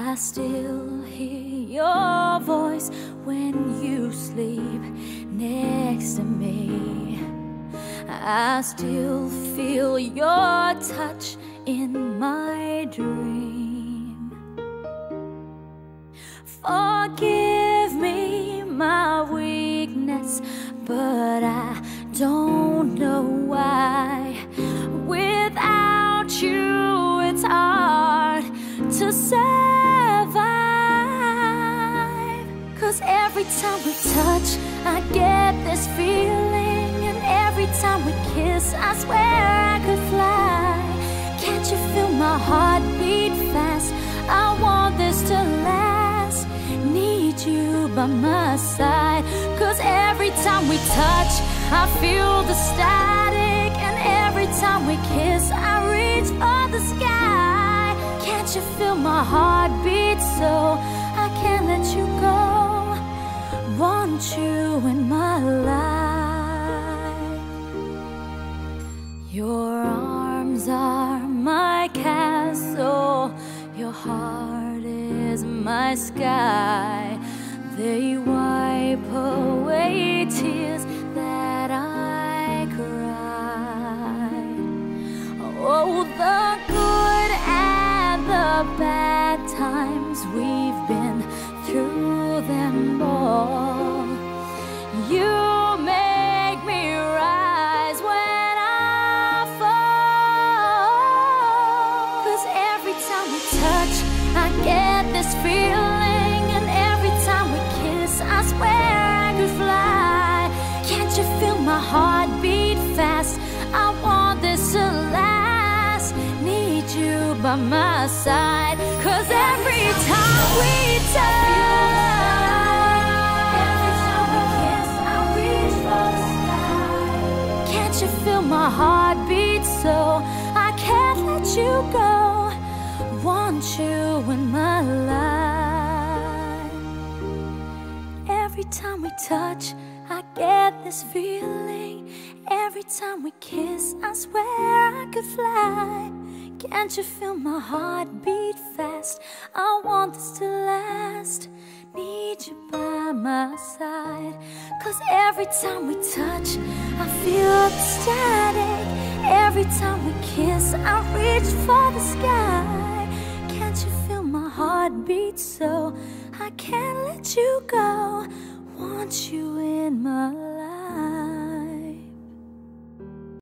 I still hear your voice when you sleep next to me. I still feel your touch in my dream. Forgive me my weakness, but I don't know why. Without you, it's hard to survive. 'Cause every time we touch, I get this feeling, and every time we kiss, I swear I could fly. Can't you feel my heart beat fast? I want this to last. Need you by my side. 'Cause every time we touch, I feel the static, and every time we kiss, I reach for the sky. Can't you feel my heart beat so I can't let you go? Want you in my life. Your arms are my castle, your heart is my sky. They wipe away tears that I cried. Oh, the good and the bad times, we've been through them all. You make me rise when I fall. 'Cause every time we touch, I get this feeling, and every time we kiss, I swear I could fly. Can't you feel my heart beat fast? I want this to last. Need you by my side. 'Cause every time we touch, you feel my heart beat so I can't let you go. Want you in my life. Every time we touch, I get this feeling. Every time we kiss, I swear I could fly. Can't you feel my heart beat fast? I want this to last. Need you by my side. 'Cause every time we touch, I feel the static. Every time we kiss, I reach for the sky. Can't you feel my heart beat so I can't let you go? Want you in my life.